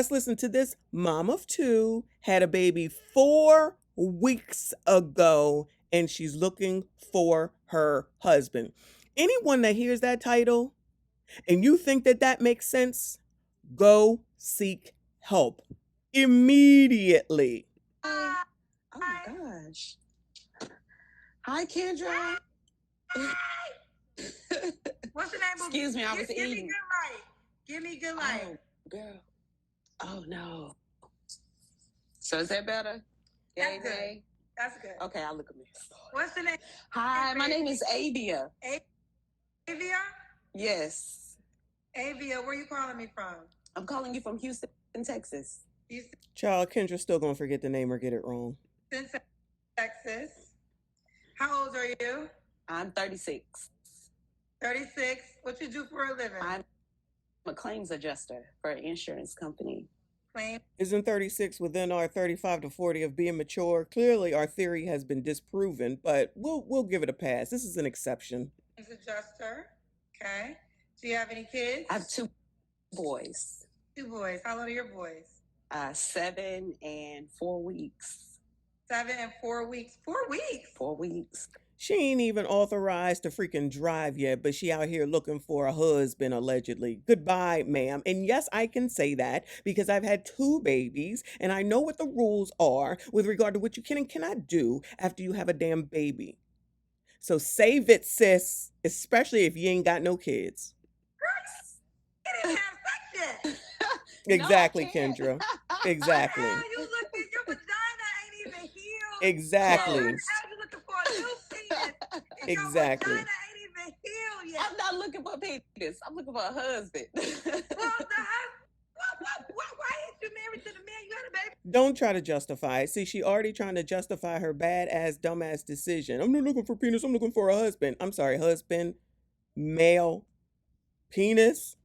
Let's listen to this. Mom of two had a baby 4 weeks ago, and she's looking for her husband. Anyone that hears that title and you think that that makes sense, go seek help immediately. Hi. Oh my gosh. Hi, Kendra. What's the name? Excuse me, I was Give me eating. good light. Give me good light. Oh, girl. Oh no. So is that better? That's good. That's good. Okay, I'll look at this. What's the name? Hi, my name is Avia. Avia? Yes. Avia, where you calling me from? I'm calling you from Houston, Texas. Houston, Child, Kendra's still gonna forget the name or get it wrong. Texas. How old are you? I'm 36. 36. What you do for a living? I'm a claims adjuster for an insurance company. Claim. Isn't 36 within our 35 to 40 of being mature? Clearly, our theory has been disproven, but we'll give it a pass. This is an exception. Claims adjuster. Okay. Do you have any kids? I have 2 boys. 2 boys. How old are your boys? 7 and 4 weeks. 7 and 4 weeks. 4 weeks? 4 weeks. She ain't even authorized to freaking drive yet, but she out here looking for a husband, allegedly. Goodbye, ma'am. And yes, I can say that because I've had 2 babies and I know what the rules are with regard to what you can and cannot do after you have a damn baby. So save it, sis, especially if you ain't got no kids. You didn't have sex yet. Exactly, No, I can't. Kendra. Exactly. Hell, you looking, your vagina ain't even healed. Exactly. Hell, you looking for a new penis. And Exactly. Your vagina ain't even healed yet. I'm not looking for a penis. I'm looking for a husband. Well, why ain't you married to the man you had a baby? Don't try to justify it. See, she already trying to justify her badass, dumbass decision. I'm not looking for penis. I'm looking for a husband. I'm sorry, husband, male, penis.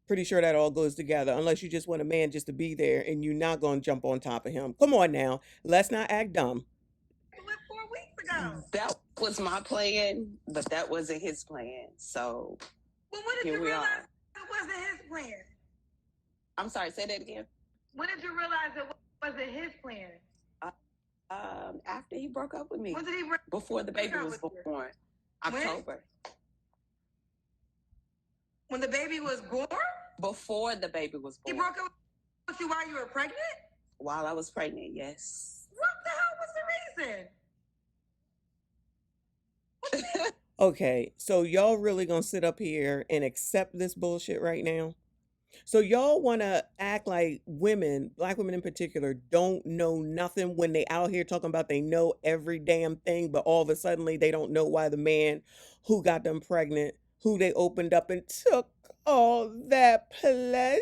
Pretty sure that all goes together, unless you just want a man just to be there and you're not going to jump on top of him. Come on now. Let's not act dumb. You went 4 weeks ago. That was my plan, but that wasn't his plan. So Well, when did here you we realize are. it wasn't his plan? I'm sorry, say that again. When did you realize it wasn't his plan? After he broke up with me, When did he before the baby up was with you? born, When? October. When the baby was born? Before the baby was He born. broke up with you while you were pregnant? While I was pregnant, yes. What the hell was the reason? Okay, so y'all really going to sit up here and accept this bullshit right now? So y'all want to act like women, black women in particular, don't know nothing when they out here talking about they know every damn thing, but all of a sudden they don't know why the man who got them pregnant, who they opened up and took all that pleasure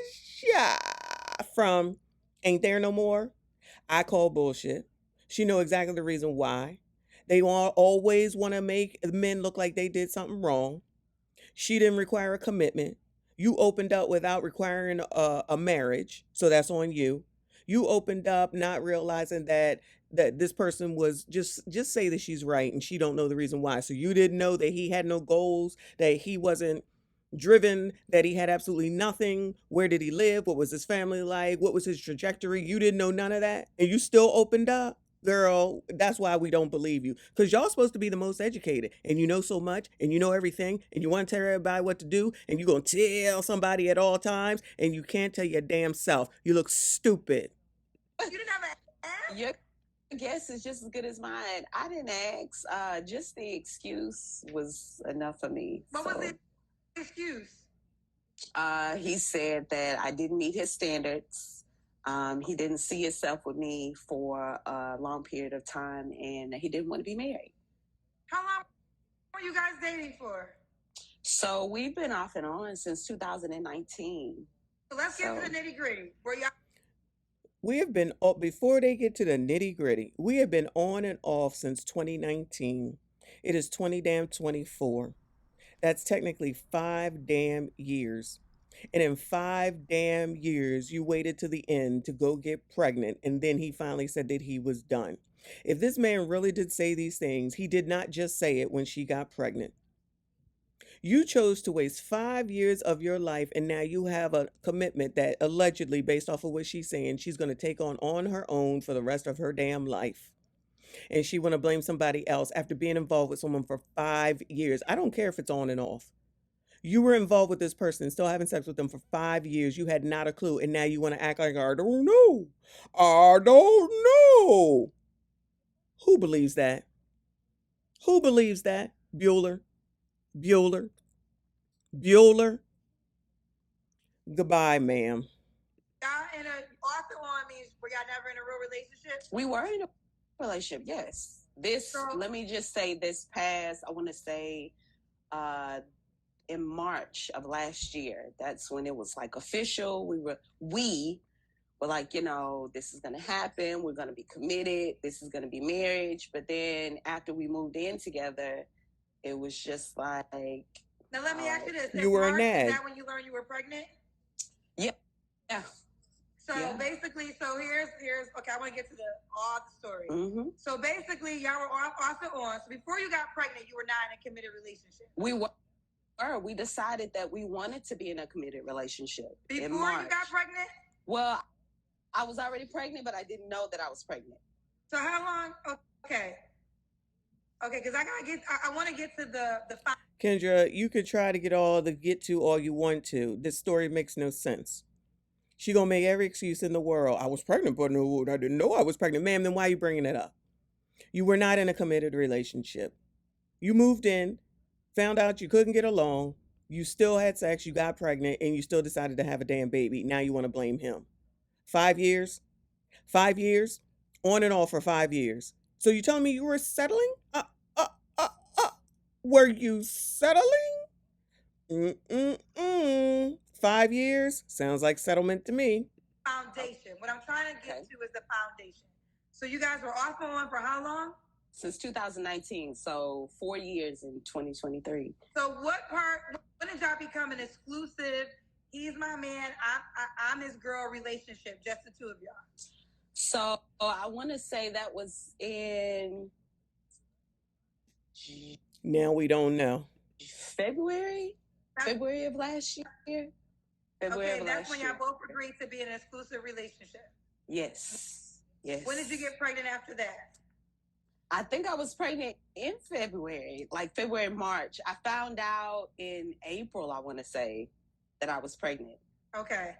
from, ain't there no more? I call bullshit. She know exactly the reason why. They always want to make men look like they did something wrong. She didn't require a commitment. You opened up without requiring a marriage, so that's on you. You opened up not realizing that this person was just say that she's right and she don't know the reason why. So you didn't know that he had no goals, that he wasn't driven, that he had absolutely nothing. Where did he live? What was his family like? What was his trajectory? You didn't know none of that, and you still opened up. Girl, that's why we don't believe you. Because y'all supposed to be the most educated. And you know so much. And you know everything. And you want to tell everybody what to do. And you're going to tell somebody at all times. And you can't tell your damn self. You look stupid. You didn't have an ass? Your guess is just as good as mine. I didn't ask. Just the excuse was enough for me. What was the excuse? He said that I didn't meet his standards. He didn't see himself with me for a long period of time, and he didn't want to be married. How long were you guys dating for? So we've been off and on since 2019. So let's get to the nitty gritty. We have been, before they get to the nitty gritty, we have been on and off since 2019. It is 2024. That's technically 5 damn years. And in 5 damn years, you waited to the end to go get pregnant. And then he finally said that he was done. If this man really did say these things, he did not just say it when she got pregnant. You chose to waste 5 years of your life, and now you have a commitment that allegedly, based off of what she's saying, she's going to take on her own for the rest of her damn life. And she want to blame somebody else after being involved with someone for 5 years. I don't care if it's on and off. You were involved with this person, still having sex with them for 5 years. You had not a clue, and now you want to act like I don't know. I don't know. Who believes that? Who believes that? Bueller, Bueller, Bueller. Goodbye, ma'am. Y'all in a off and on means were y'all never in a real relationship? We were in a relationship, yes. This, So- let me just say, this past, I want to say, in March of last year, that's when it was like official. We were like, you know, this is going to happen. We're going to be committed. This is going to be marriage. But then after we moved in together, it was just like. Now let me ask you this. You were a March, nag. Is that when you learned you were pregnant? Yeah. So Yeah. basically, here's okay. I want to get to all the story. Mm-hmm. So basically, y'all were off and on. So before you got pregnant, you were not in a committed relationship. We were. We decided that we wanted to be in a committed relationship. Before in March. you got pregnant? Well, I was already pregnant, but I didn't know that I was pregnant. So how long? Okay, because I want to get to the. Kendra, you could try to get to all you want to. This story makes no sense. She gonna make every excuse in the world. I was pregnant, but no, I didn't know I was pregnant. Ma'am, then why are you bringing it up? You were not in a committed relationship. You moved in, found out you couldn't get along, you still had sex, you got pregnant, and you still decided to have a damn baby. Now you want to blame him. 5 years? 5 years? On and off for 5 years. So you telling me you were settling? Were you settling? 5 years? Sounds like settlement to me. Foundation. What I'm trying to get to is the foundation. So you guys were off and on for how long? Since 2019, so 4 years in 2023. So when did y'all become an exclusive, he's my man, I'm his girl relationship, just the two of y'all? So I want to say that was in Now we don't know. February of last year. Okay, that's when y'all both agreed to be in an exclusive relationship. Yes. When did you get pregnant after that? I think I was pregnant in February, like February, March. I found out in April, I want to say, that I was pregnant. Okay.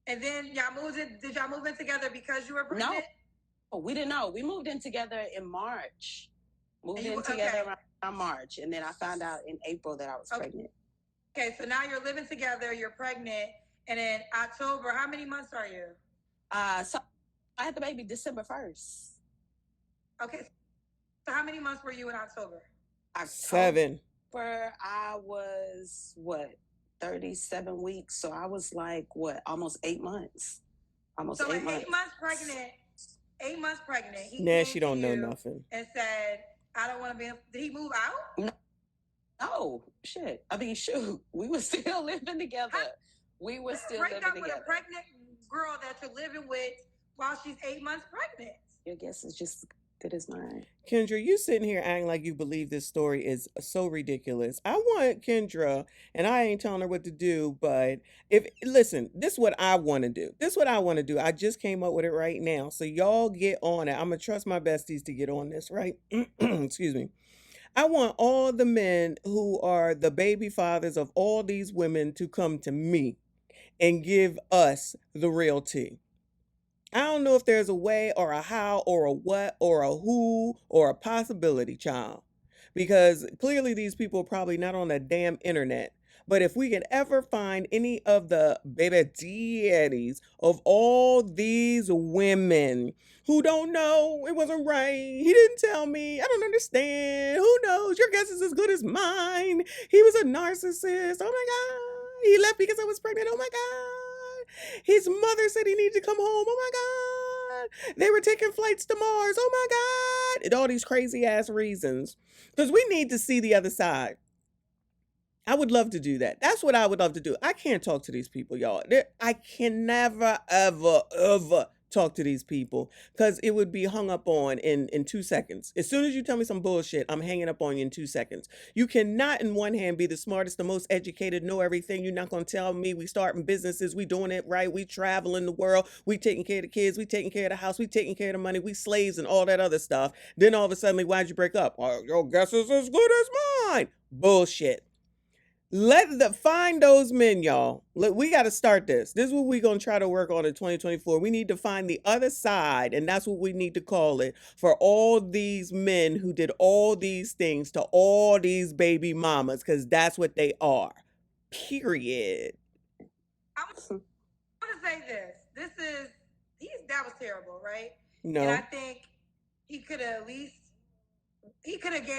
And then did y'all move in together because you were pregnant? No, we didn't know. We moved in together in March. Around March. And then I found out in April that I was pregnant. Okay, so now you're living together, you're pregnant, and in October, how many months are you? So I had the baby December 1st. Okay, so how many months were you in October? 7. I was, 37 weeks. So I was like, almost 8 months. So 8 months pregnant. 8 months pregnant. Nah, she don't know nothing. And said, I don't want to be. Did he move out? No, shit. I mean, shoot. We were still living together. Break up with a pregnant girl that you're living with while she's 8 months pregnant. Your guess is just good as mine. Kendra, you sitting here acting like you believe this story is so ridiculous. I want Kendra, and I ain't telling her what to do, but listen, this is what I want to do. I just came up with it right now. So y'all get on it. I'm going to trust my besties to get on this, right? Excuse me. I want all the men who are the baby fathers of all these women to come to me and give us the real tea. I don't know if there's a way or a how or a what or a who or a possibility, child. Because clearly these people are probably not on the damn internet. But if we could ever find any of the baby daddies of all these women who don't know, it wasn't right, he didn't tell me, I don't understand, who knows, your guess is as good as mine, he was a narcissist, oh my God, he left because I was pregnant, oh my God, his mother said he needed to come home, oh my God, they were taking flights to Mars, oh my God, and all these crazy ass reasons, because we need to see the other side. I would love to do that. That's what I would love to do. I can't talk to these people, y'all. I can never, ever, ever talk to these people because it would be hung up on in 2 seconds. As soon as you tell me some bullshit, I'm hanging up on you in 2 seconds. You cannot, in one hand, be the smartest, the most educated, know everything. You're not going to tell me we starting businesses, we doing it right, we traveling the world, we taking care of the kids, we taking care of the house, we taking care of the money, we slaves and all that other stuff. Then all of a sudden, why'd you break up? Oh, your guess is as good as mine. Bullshit. Find those men, y'all. We got to start this. This is what we're going to try to work on in 2024. We need to find the other side, and that's what we need to call it, for all these men who did all these things to all these baby mamas, because that's what they are. Period. I want to say this. That was terrible, right? No. And I think he could have gave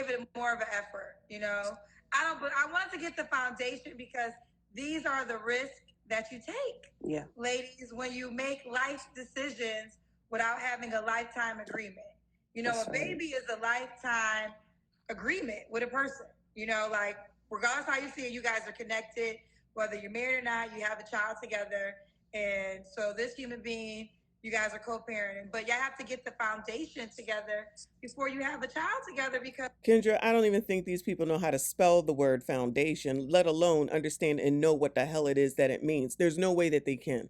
it more of an effort, but I wanted to get the foundation because these are the risks that you take. Yeah. Ladies, when you make life decisions without having a lifetime agreement. That's a baby is a lifetime agreement with a person. Like regardless how you see it, you guys are connected, whether you're married or not, you have a child together. And so this human being, you guys are co-parenting, but you have to get the foundation together before you have a child together because... Kendra, I don't even think these people know how to spell the word foundation, let alone understand and know what the hell it is that it means. There's no way that they can.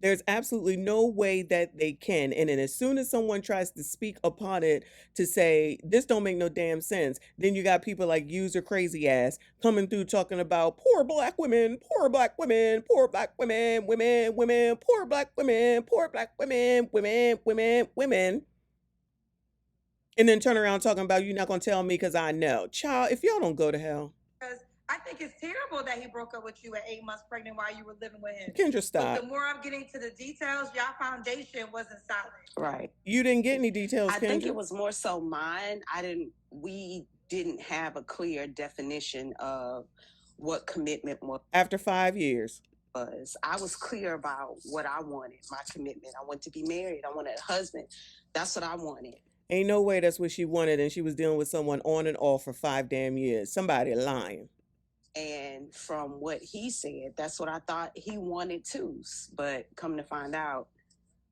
There's absolutely no way that they can. And then as soon as someone tries to speak upon it to say, this don't make no damn sense, then you got people like user crazy ass coming through talking about poor black women, poor black women, poor black women, women, poor black women, poor black women, women. And then turn around talking about you're not going to tell me because I know. Child, if y'all don't go to hell. Because I think it's terrible that he broke up with you at 8 months pregnant while you were living with him. Kendra, stop. But the more I'm getting to the details, y'all foundation wasn't solid. Right. You didn't get any details, I Kendra? think it was more so mine. We didn't have a clear definition of what commitment was. After 5 years. I was clear about what I wanted, my commitment. I wanted to be married. I wanted a husband. That's what I wanted. Ain't no way that's what she wanted, and she was dealing with someone on and off for 5 damn years. Somebody lying. And from what he said, that's what I thought he wanted too. But come to find out,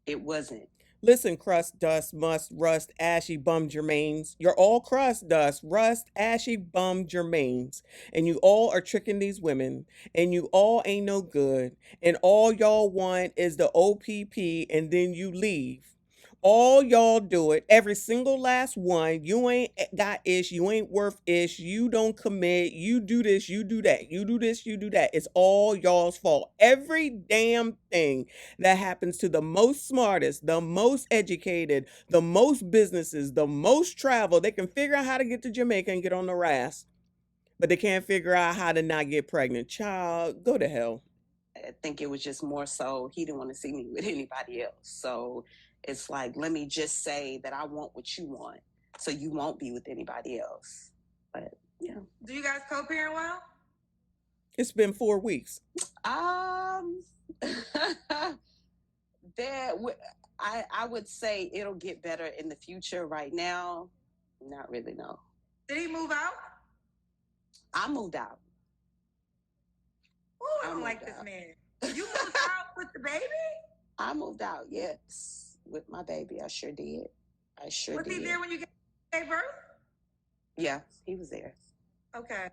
it wasn't. Listen, crust, dust, must, rust, ashy, bum germains. You're all crust, dust, rust, ashy, bum germains. And you all are tricking these women. And you all ain't no good. And all y'all want is the OPP, and then you leave. All y'all do it, every single last one. You ain't got ish, you ain't worth ish, you don't commit, you do this, you do that, you do this, you do that. It's all y'all's fault. Every damn thing that happens to the most smartest, the most educated, the most businesses, the most travel, they can figure out how to get to Jamaica and get on the RAS, but they can't figure out how to not get pregnant. Child, go to hell. I think it was just more so he didn't want to see me with anybody else. So it's like, let me just say that I want what you want, so you won't be with anybody else. But yeah. Do you guys co-parent well? It's been 4 weeks. I would say it'll get better in the future. Right now, not really, no. Did he move out? I moved out. Oh, I don't like this man. You moved out with the baby? I moved out, yes. With my baby, I sure did. Was he there when you gave birth? Yeah, he was there. Okay.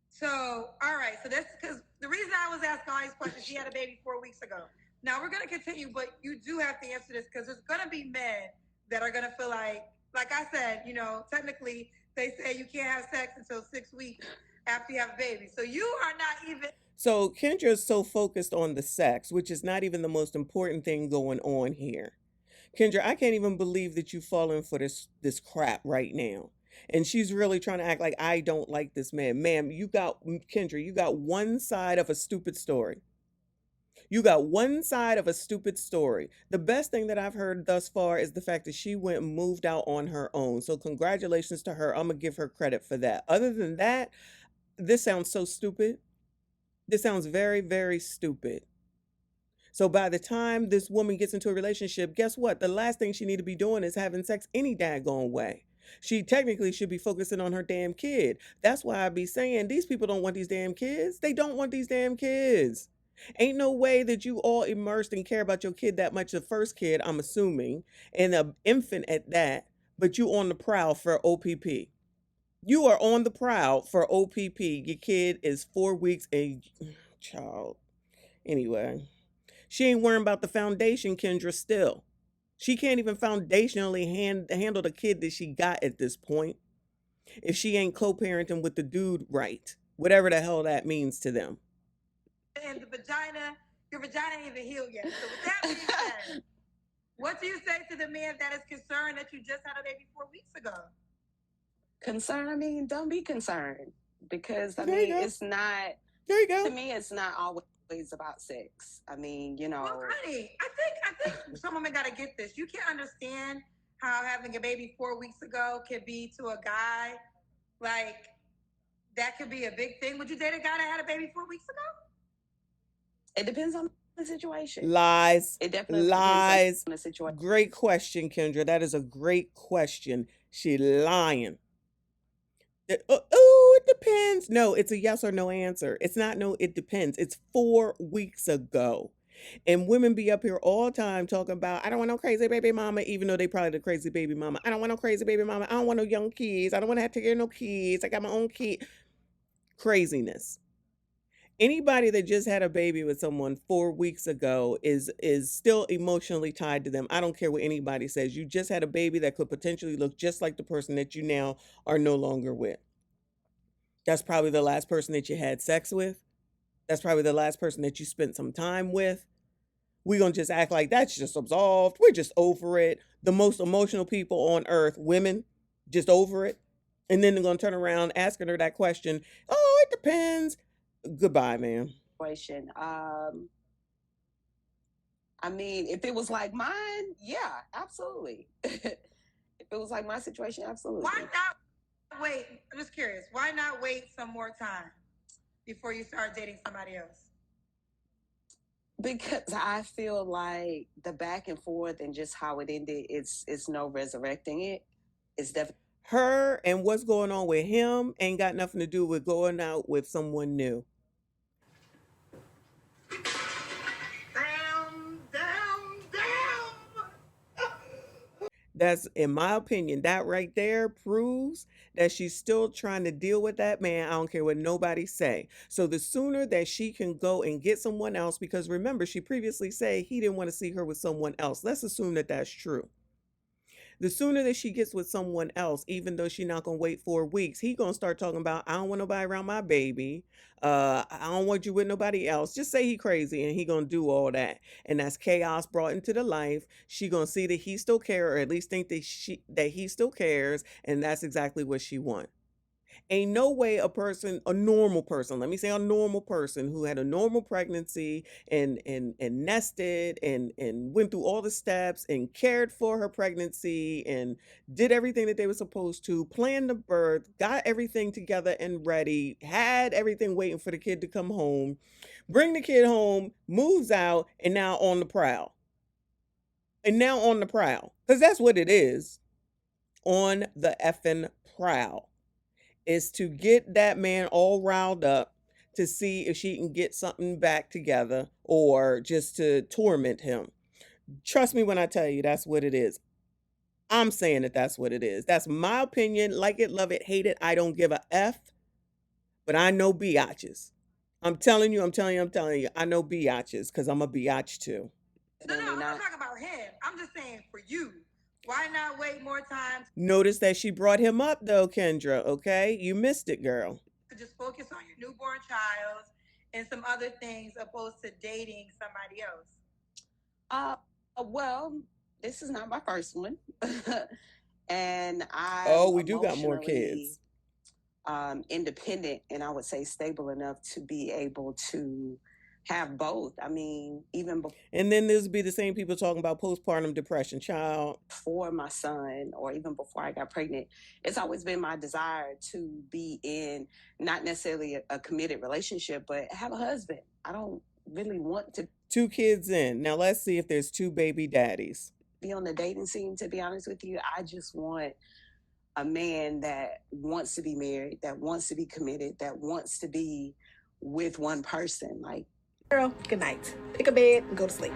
So, all right. So that's because the reason I was asking all these questions, he had a baby 4 weeks ago. Now we're going to continue, but you do have to answer this because there's going to be men that are going to feel like I said, technically they say you can't have sex until 6 weeks after you have a baby. So you are not even... So Kendra is so focused on the sex, which is not even the most important thing going on here. Kendra, I can't even believe that you've fallen for this crap right now. And she's really trying to act like I don't like this man. Ma'am, Kendra, you got one side of a stupid story. You got one side of a stupid story. The best thing that I've heard thus far is the fact that she went and moved out on her own. So congratulations to her. I'm going to give her credit for that. Other than that, this sounds so stupid. This sounds very, very stupid. So by the time this woman gets into a relationship, guess what? The last thing she need to be doing is having sex any daggone way. She technically should be focusing on her damn kid. That's why I be saying these people don't want these damn kids. They don't want these damn kids. Ain't no way that you all immersed and care about your kid that much, the first kid, I'm assuming, and an infant at that, but you on the prowl for OPP. You are on the prowl for OPP. Your kid is 4 weeks and child. Anyway, she ain't worrying about the foundation, Kendra, still. She can't even foundationally handle the kid that she got at this point if she ain't co-parenting with the dude right, whatever the hell that means to them. And the vagina, your vagina ain't even healed yet. So with that being said, what do you say to the man that is concerned that you just had a baby 4 weeks ago? Concern, I mean, don't be concerned, because I There you mean, go. it's not, There you to go. me, it's not always about sex. I mean, you know, Well, honey, I think some women gotta get this. You can't understand how having a baby 4 weeks ago could be to a guy. Like, that could be a big thing. Would you date a guy that had a baby 4 weeks ago? it depends on the situation. Lies. It definitely Lies. depends on the situation. Great question, Kendra. That is a great question. She lying. Oh, it depends. No, it's a yes or no answer. It's not no, it depends. It's 4 weeks ago. And women be up here all the time talking about, I don't want no crazy baby mama, even though they probably the crazy baby mama. I don't want no crazy baby mama. I don't want no young kids. I don't want to have to take care of no kids. I got my own kid. Craziness. Anybody that just had a baby with someone 4 weeks ago is still emotionally tied to them. I don't care what anybody says. You just had a baby that could potentially look just like the person that you now are no longer with. That's probably the last person that you had sex with. That's probably the last person that you spent some time with. We're going to just act like that's just absolved. We're just over it. The most emotional people on earth, women, just over it. And then they're going to turn around asking her that question. Oh, it depends. Goodbye, ma'am. I mean, if it was like mine, yeah, absolutely. If it was like my situation, absolutely. Why not wait? I'm just curious. Why not wait some more time before you start dating somebody else? Because I feel like the back and forth and just how it ended, it's no resurrecting it. It's definitely Her and what's going on with him ain't got nothing to do with going out with someone new. That's, in my opinion, that right there proves that she's still trying to deal with that man. I don't care what nobody say. So the sooner that she can go and get someone else, because remember, she previously said he didn't want to see her with someone else. Let's assume that that's true. The sooner that she gets with someone else, even though she's not gonna wait 4 weeks, he gonna start talking about, I don't want nobody around my baby. I don't want you with nobody else. Just say he crazy and he gonna do all that. And that's chaos brought into the life. She gonna see that he still cares, or at least think that he still cares, and that's exactly what she want. Ain't no way a normal person, let me say a normal person who had a normal pregnancy and nested and went through all the steps and cared for her pregnancy and did everything that they were supposed to, planned the birth, got everything together and ready, had everything waiting for the kid to come home, bring the kid home, moves out, and now on the prowl. And now on the prowl. Because that's what it is. On the effing prowl. Is to get that man all riled up to see if she can get something back together or just to torment him. Trust me when I tell you that's what it is. I'm saying that that's what it is. That's my opinion. Like it, love it, hate it. I don't give a F, but I know biatches. I'm telling you. I know biatches because I'm a biatch too. No, I'm not talking about him. I'm just saying for you. Why not wait more time? Notice that she brought him up though, Kendra, okay? You missed it, girl. To just focus on your newborn child and some other things opposed to dating somebody else. Well, this is not my first one. And we do got more kids. Independent, and I would say stable enough to be able to have both. I mean, even and then there's be the same people talking about postpartum depression, child. For my son, or even before I got pregnant, it's always been my desire to be in not necessarily a committed relationship, but have a husband. I don't really want to 2 kids in. Now let's see if there's 2 baby daddies. Be on the dating scene, to be honest with you. I just want a man that wants to be married, that wants to be committed, that wants to be with one person. Like, Girl, good night. Pick a bed and go to sleep.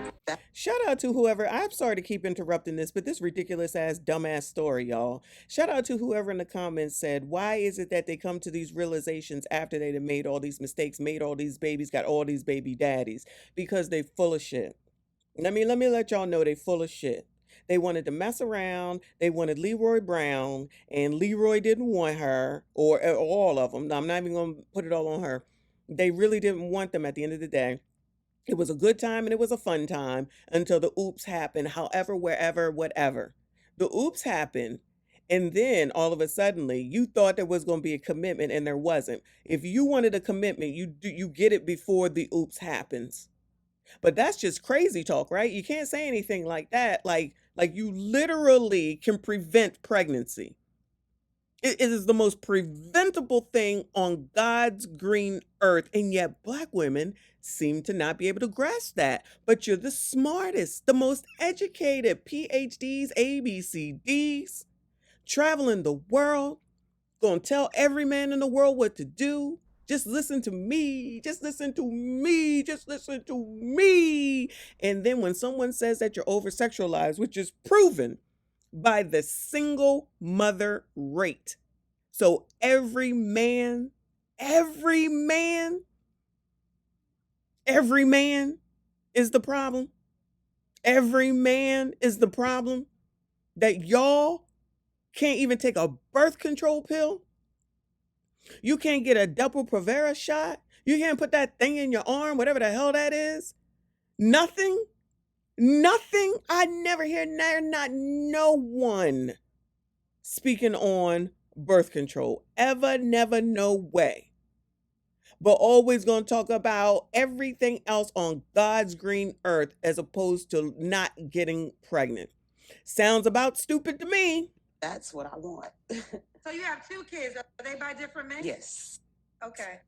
Shout out to whoever, I'm sorry to keep interrupting this, but this ridiculous ass, dumbass story, y'all. Shout out to whoever in the comments said, why is it that they come to these realizations after they've made all these mistakes, made all these babies, got all these baby daddies? Because they full of shit. Let me let y'all know they full of shit. They wanted to mess around. They wanted Leroy Brown, and Leroy didn't want her, or all of them. I'm not even going to put it all on her. They really didn't want them at the end of the day. It was a good time and it was a fun time until the oops happened, however, wherever, whatever. The oops happened, and then all of a suddenly you thought there was going to be a commitment and there wasn't. If you wanted a commitment, you get it before the oops happens. But that's just crazy talk, right? You can't say anything like that. Like you literally can prevent pregnancy. It is the most preventable thing on God's green earth. And yet black women seem to not be able to grasp that. But you're the smartest, the most educated, PhDs, ABCDs, traveling the world, gonna tell every man in the world what to do. Just listen to me. Just listen to me. Just listen to me. And then when someone says that you're over sexualized, which is proven by the single mother rate. So every man is the problem. Every man is the problem. That y'all can't even take a birth control pill. You can't get a double Provera shot. You can't put that thing in your arm, whatever the hell that is. Nothing. I never hear not no one speaking on birth control. Ever, never, no way. But always going to talk about everything else on God's green earth as opposed to not getting pregnant. Sounds about stupid to me. That's what I want. So you have 2 kids. Are they by different men? Yes. Okay.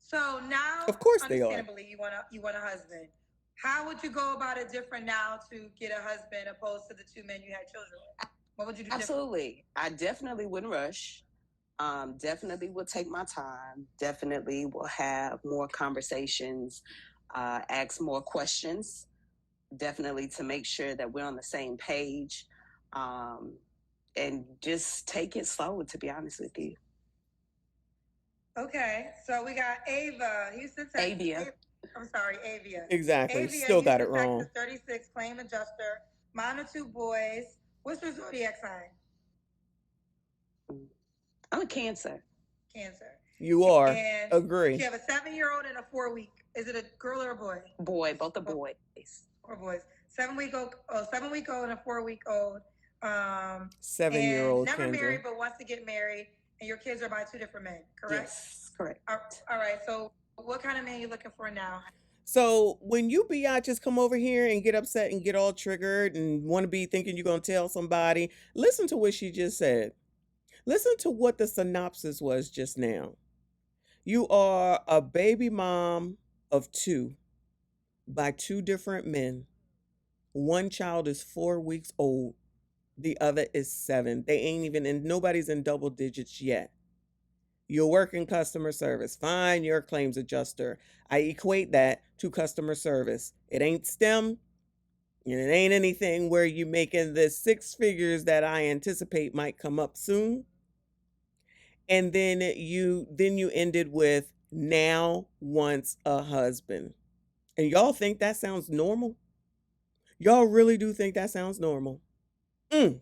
So now, Of course they are. understandably, you want a husband. How would you go about it different now to get a husband opposed to the 2 men you had children with? What would you do? Absolutely. I definitely wouldn't rush. Definitely will take my time. Definitely will have more conversations, ask more questions. Definitely to make sure that we're on the same page, and just take it slow, to be honest with you. Okay, so we got Ava, Houston, Texas. Avia. I'm sorry, Avia. Exactly. Avia, Still got it Houston, wrong. Texas, 36, claim adjuster, mom of 2 boys. What's your zodiac sign? I'm a Cancer. Cancer. You are. And Agree. you have a 7-year-old and a 4-week. Is it a girl or a boy? Boy, both are boys. Or boys. 7-week-old and a 4-week-old. 7-year-old never Kendra. married but wants to get married, and your kids are by 2 different men, correct? Yes, correct. All right, so what kind of man are you looking for now? So when you biatches come over here and get upset and get all triggered and want to be thinking you're going to tell somebody, listen to what she just said. Listen to what the synopsis was just now. You are a baby mom of 2 by 2 different men. One child is 4 weeks old. The other is 7. They ain't even in, nobody's in double digits yet. You're working customer service. Fine, you're a claims adjuster. I equate that to customer service. It ain't STEM, and it ain't anything where you're making the 6 figures that I anticipate might come up soon. And then you ended with now wants a husband. And y'all think that sounds normal? Y'all really do think that sounds normal? I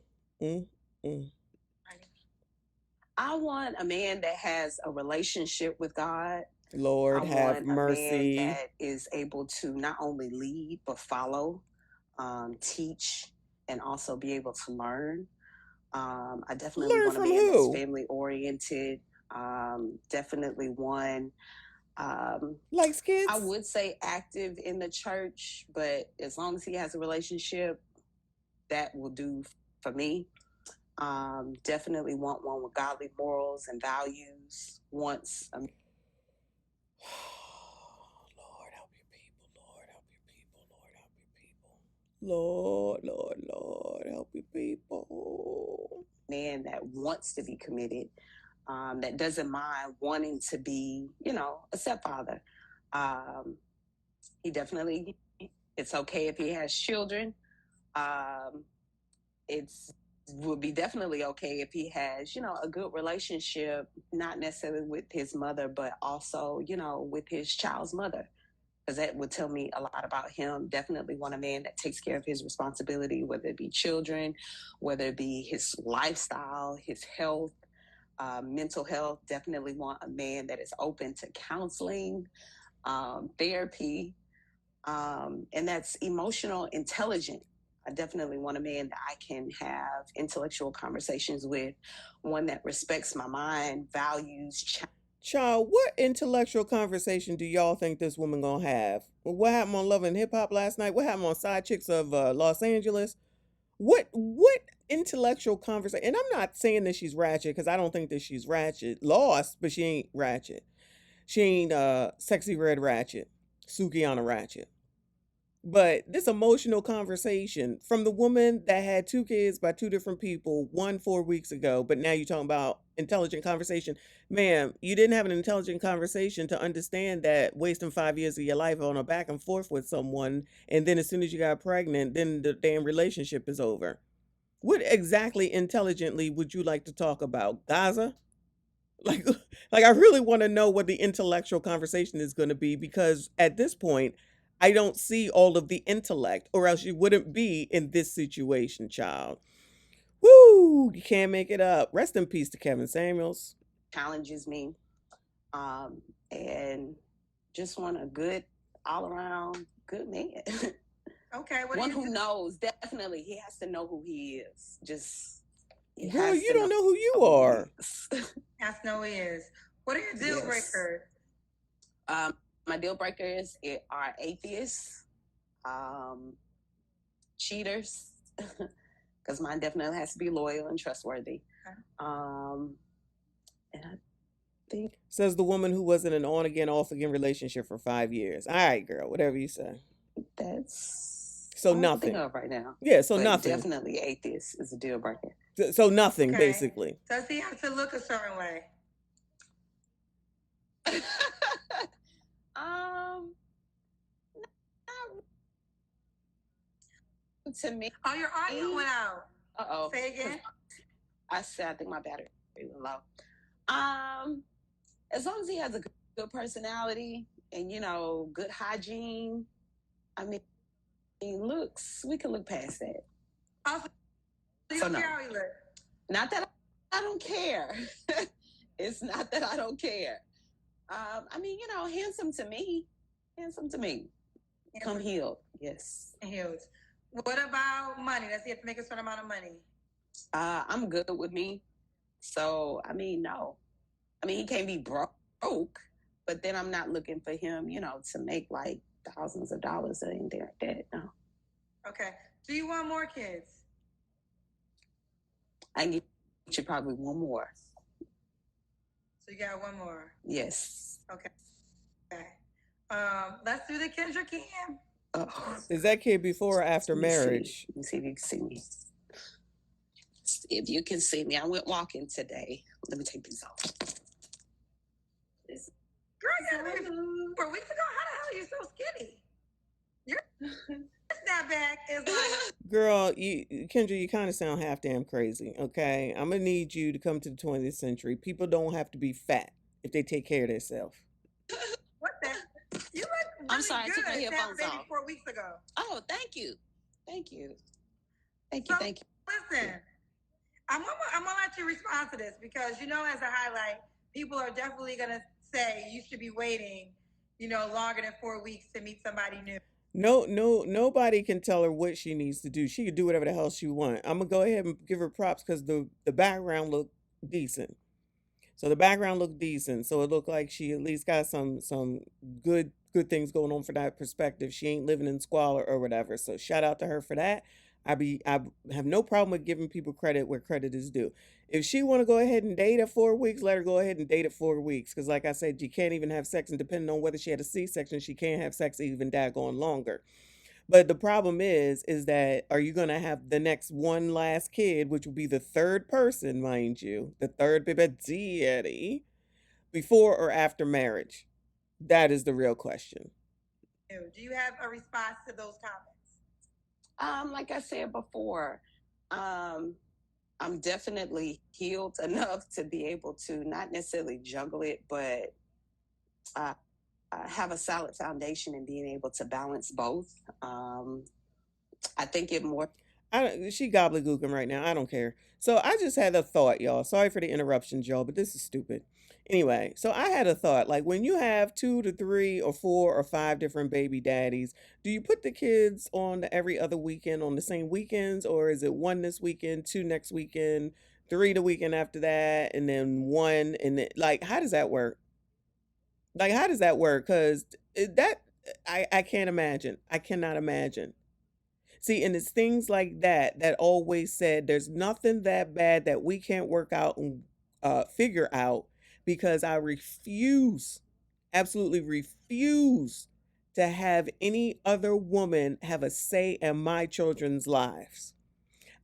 want a man that has a relationship with God. Lord have mercy. A man that is able to not only lead but follow, teach, and also be able to learn. I definitely Learn want a from man who? that's family oriented. Definitely one. Likes kids? I would say active in the church, but as long as he has a relationship, that will do for me. Definitely want one with godly morals and values. Once Lord help your people. Lord help your people. Lord help your people. Lord help your people. Man that wants to be committed, that doesn't mind wanting to be, a stepfather. He definitely, it's okay if he has children. It's would be definitely okay if he has, a good relationship, not necessarily with his mother, but also, with his child's mother. Because that would tell me a lot about him. Definitely want a man that takes care of his responsibility, whether it be children, whether it be his lifestyle, his health, mental health. Definitely want a man that is open to counseling, therapy, and that's emotional intelligent. I definitely want a man that I can have intellectual conversations with, one that respects my mind, values. Child, what intellectual conversation do y'all think this woman gonna have? What happened on Love and Hip Hop last night? What happened on Side Chicks of Los Angeles? What intellectual conversation? And I'm not saying that she's ratchet because I don't think that she's ratchet. Lost, but she ain't ratchet. She ain't sexy red ratchet, Sukiana ratchet. But this emotional conversation from the woman that had 2 kids by 2 different people, one 4 weeks ago, but now you're talking about intelligent conversation. Ma'am, you didn't have an intelligent conversation to understand that wasting 5 years of your life on a back and forth with someone, and then as soon as you got pregnant, then the damn relationship is over. What exactly intelligently would you like to talk about? Gaza? Like like I really want to know what the intellectual conversation is going to be, because at this point I don't see all of the intellect, or else you wouldn't be in this situation, child. Woo, you can't make it up. Rest in peace to Kevin Samuels. Challenges me, and just want a good all around good man. Okay, one who knows. Definitely he has to know who he is. Just Girl, you don't know who you are. Has to know who he is. What are your deal breakers? My deal breakers are atheists, cheaters, because mine definitely has to be loyal and trustworthy. And I think, says the woman who was in an on again, off again relationship for 5 years. All right, girl, whatever you say. That's so all I nothing think of right now. Yeah, so But nothing. definitely atheist is a deal breaker. So nothing, Okay. basically. Does he have to look a certain way? To me. Oh, your audio went out. Uh-oh. Say again. I think my battery went low. As long as he has a good personality and, good hygiene, I mean, looks, we can look past that. Also, you don't care how he looks. Not that I don't care. It's not that I don't care. I mean, handsome to me. Come healed. Yes. Healed. What about money? Does he have to make a certain amount of money? I'm good with me. So, I mean, no. I mean, he can't be broke, but then I'm not looking for him, to make like thousands of dollars or anything like that. No. Okay. Do you want more kids? I can get you probably one more. So you got one more? Yes. Okay. Let's do the Kendra Cam. Is that kid before or after marriage? Let me see if you can see me. If you can see me, I went walking today. Let me take these off. Girl, you had a baby 4 weeks ago. How the hell are you so skinny? Your snapback is like. Girl, Kendra, you kind of sound half damn crazy. Okay, I'm gonna need you to come to the 20th century. People don't have to be fat if they take care of themselves. What the? You look really I'm sorry, good. I took my headphones off. 4 weeks ago. Oh, thank you. Thank you. Listen, I'm gonna let you respond to this because as a highlight, people are definitely gonna say you should be waiting, longer than 4 weeks to meet somebody new. No, nobody can tell her what she needs to do. She can do whatever the hell she want. I'm gonna go ahead and give her props because the background looked decent. So the background looked decent. So it looked like she at least got some good things going on for that perspective. She ain't living in squalor or whatever. So shout out to her for that. I have no problem with giving people credit where credit is due. If she want to go ahead and date at 4 weeks, let her go ahead and date at 4 weeks. Because like I said, you can't even have sex, and depending on whether she had a C-section, she can't have sex even daggone longer. But the problem is that are you going to have the next one last kid, which will be the third person, mind you, the third baby daddy, before or after marriage? That is the real question. Do you have a response to those comments? Like I said before, I'm definitely healed enough to be able to not necessarily juggle it, but have a solid foundation in being able to balance both. I think it more. She gobbledygooking right now. I don't care. So I just had a thought, y'all. Sorry for the interruptions, y'all, but this is stupid. Anyway, so I had a thought. Like when you have 2 to 3 or 4 or 5 different baby daddies, do you put the kids on every other weekend on the same weekends, or is it one this weekend, 2 next weekend, 3 the weekend after that, and then 1 and then like how does that work? Like how does that work? Because that I can't imagine. I cannot imagine. See, and it's things like that that always said there's nothing that bad that we can't work out and figure out because I refuse, absolutely refuse to have any other woman have a say in my children's lives.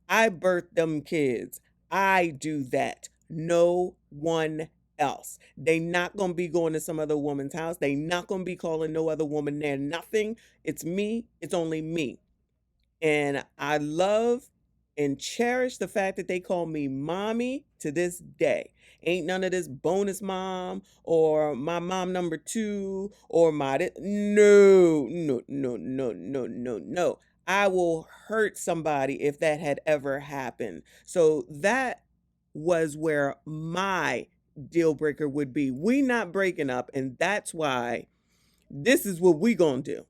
I birthed them kids. I do that. No one else. They not gonna be going to some other woman's house. They not gonna be calling no other woman there. Nothing. It's me. It's only me. And I love and cherish the fact that they call me mommy to this day. Ain't none of this bonus mom or my mom number 2 or no, no, no, no, no, no, no. I will hurt somebody if that had ever happened. So that was where my deal breaker would be. We not breaking up, and that's why this is what we gonna do.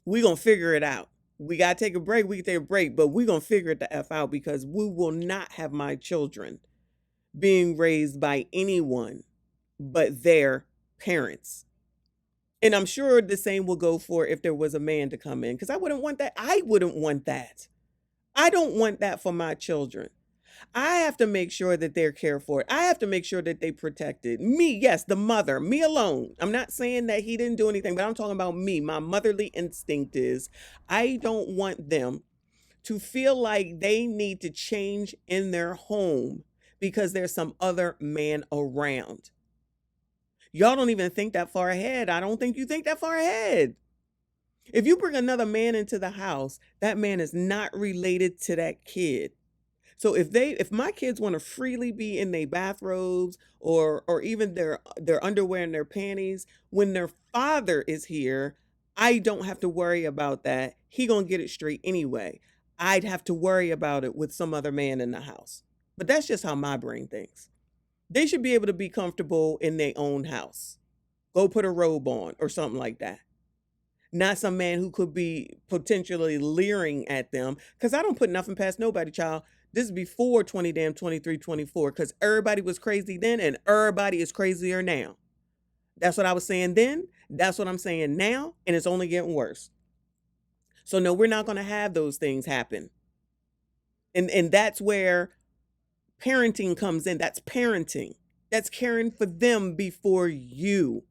We gonna figure it out. We gotta take a break. We can take a break, but we gonna figure it the F out because we will not have my children being raised by anyone but their parents. And I'm sure the same will go for if there was a man to come in, because I wouldn't want that. I wouldn't want that. I don't want that for my children. I have to make sure that they're cared for. I have to make sure that they protected. Me, yes, the mother, me alone. I'm not saying that he didn't do anything, but I'm talking about me. My motherly instinct is I don't want them to feel like they need to change in their home because there's some other man around. Y'all don't even think that far ahead. I don't think you think that far ahead. If you bring another man into the house, that man is not related to that kid. So if my kids want to freely be in their bathrobes or even their underwear and their panties when their father is here, I don't have to worry about that. He gonna get it straight anyway. I'd have to worry about it with some other man in the house. But that's just how my brain thinks. They should be able to be comfortable in their own house. Go put a robe on or something like that. Not some man who could be potentially leering at them. Because I don't put nothing past nobody, child. This is before 23, 24. Because everybody was crazy then and everybody is crazier now. That's what I was saying then. That's what I'm saying now. And it's only getting worse. So no, we're not going to have those things happen. And that's where parenting comes in. That's parenting. That's caring for them before you.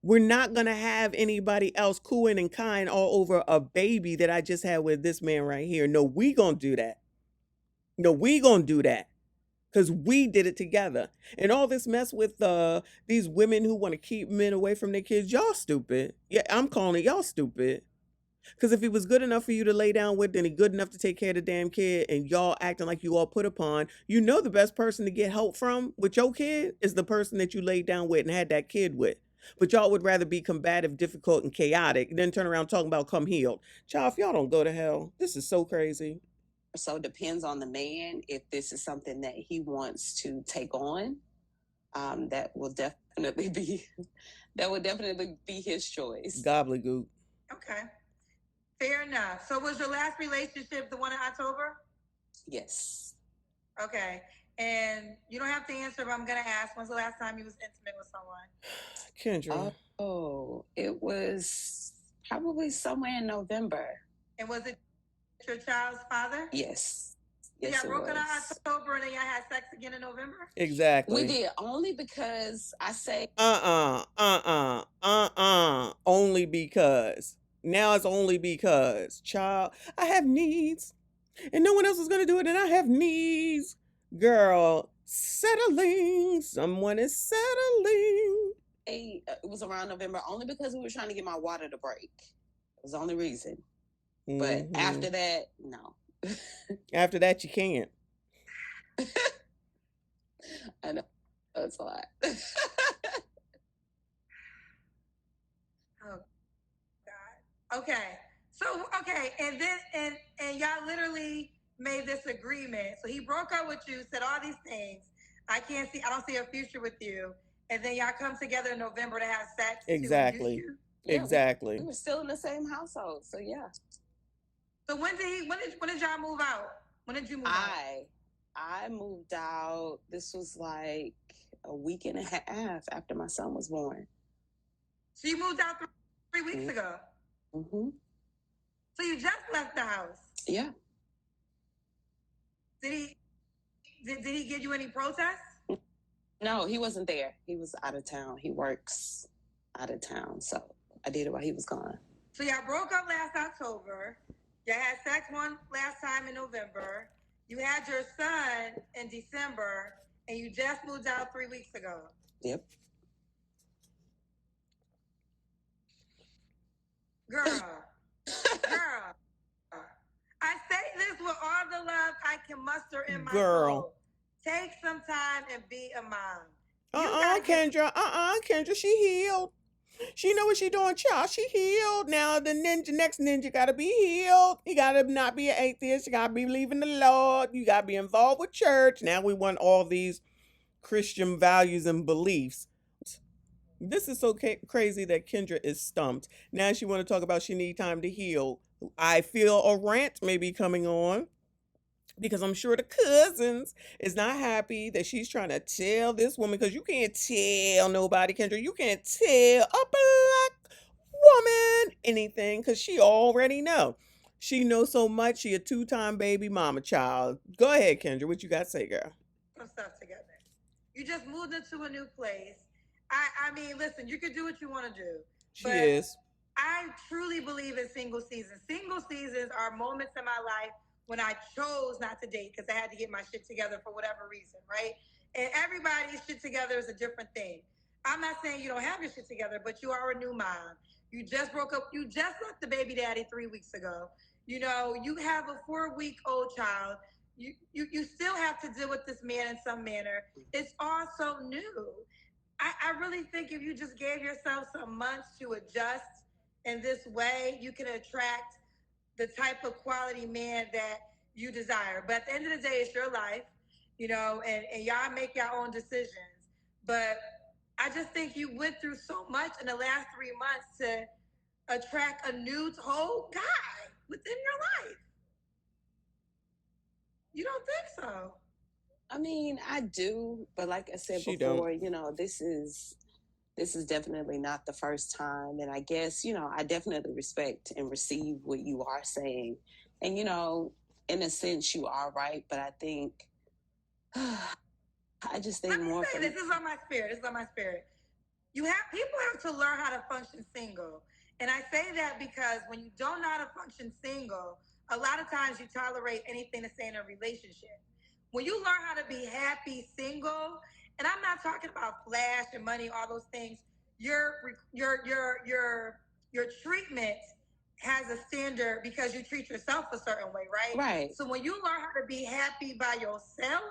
We're not going to have anybody else cooing and kind all over a baby that I just had with this man right here. No, we going to do that. No, we going to do that because we did it together. And all this mess with these women who want to keep men away from their kids, y'all stupid. Yeah, I'm calling it y'all stupid. Because if he was good enough for you to lay down with, then he good enough to take care of the damn kid, and y'all acting like you all put upon, you know the best person to get help from with your kid is the person that you laid down with and had that kid with. But y'all would rather be combative, difficult, and chaotic, and then turn around talking about come healed. Child, if y'all don't go to hell, this is so crazy. So it depends on the man if this is something that he wants to take on. That will definitely be his choice. Gobbledygook. Okay. Fair enough. So was your last relationship the one in October? Yes. Okay. And you don't have to answer, but I'm going to ask, when's the last time you was intimate with someone? Kendra. Oh, it was probably somewhere in November. And was it your child's father? Yes. Yes, yeah, broken up October and then y'all had sex again in November? Exactly. We did, only because I say only because. Now it's only because. Child, I have needs. And no one else is gonna do it, and I have needs. Girl, settling. Someone is settling. It was around November, only because we were trying to get my water to break. It was the only reason. But after that, no. After that, you can't. I know. That's a lot. Oh God. Okay. So okay, and then and y'all literally made this agreement. So he broke up with you, said all these things. I don't see a future with you. And then y'all come together in November to have sex Exactly. to induce you. Yeah, Exactly. we were still in the same household, so yeah. So when did y'all move out? When did you move out? I moved out. This was like a week and a half after my son was born. So you moved out 3 weeks ago. Mm-hmm. So you just left the house. Yeah. Did he give you any protests? No, he wasn't there. He was out of town. He works out of town, so I did it while he was gone. So y'all broke up last October. Y'all had sex one last time in November. You had your son in December, and you just moved out 3 weeks ago. Yep. Girl. I say this with all the love I can muster in my soul. Take some time and be a mom. Kendra, she healed. She know what she doing, child. She healed. Now the next ninja gotta be healed. You gotta not be an atheist. You gotta be believing the Lord. You gotta be involved with church. Now we want all these Christian values and beliefs. This is so crazy that Kendra is stumped. Now she want to talk about she need time to heal. I feel a rant may be coming on, because I'm sure the cousins is not happy that she's trying to tell this woman, because you can't tell nobody, Kendra. You can't tell a black woman anything, because she already know. She knows so much. She a 2-time baby mama child. Go ahead, Kendra. What you got to say, girl? Some stuff together. You just moved into a new place. I mean, listen, you could do what you want to do. She is. I truly believe in single seasons. Single seasons are moments in my life when I chose not to date because I had to get my shit together for whatever reason, right? And everybody's shit together is a different thing. I'm not saying you don't have your shit together, but you are a new mom. You just broke up. You just left the baby daddy 3 weeks ago. You know, you have a 4-week-old child. You still have to deal with this man in some manner. It's all so new. I really think if you just gave yourself some months to adjust in this way, you can attract the type of quality man that you desire. But at the end of the day, it's your life, you know, and y'all make your own decisions. But I just think you went through so much in the last 3 months to attract a new whole guy within your life. You don't think so? I mean, I do, but like I said before, you know, this is definitely not the first time. And I guess, you know, I definitely respect and receive what you are saying. And, you know, in a sense, you are right. But I think, I just think more from... This is on my spirit. This is on my spirit. People have to learn how to function single. And I say that because when you don't know how to function single, a lot of times you tolerate anything to stay in a relationship. When you learn how to be happy single, and I'm not talking about flash and money, all those things, your treatment has a standard because you treat yourself a certain way, right? Right. So when you learn how to be happy by yourself,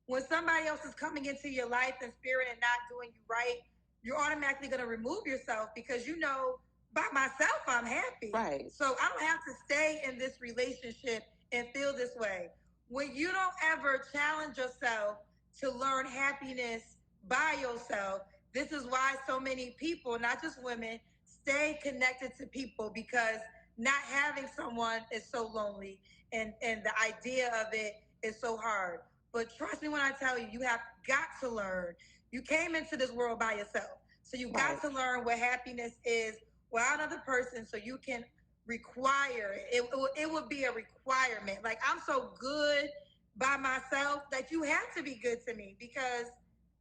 when somebody else is coming into your life and spirit and not doing you right, you're automatically going to remove yourself because you know, by myself, I'm happy. Right. So I don't have to stay in this relationship and feel this way. When you don't ever challenge yourself to learn happiness by yourself, this is why so many people, not just women, stay connected to people, because not having someone is so lonely, and the idea of it is so hard. But trust me when I tell you, you have got to learn. You came into this world by yourself. So you got to learn what happiness is without another person so you can require it. It would be a requirement. Like, I'm so good by myself that you have to be good to me because,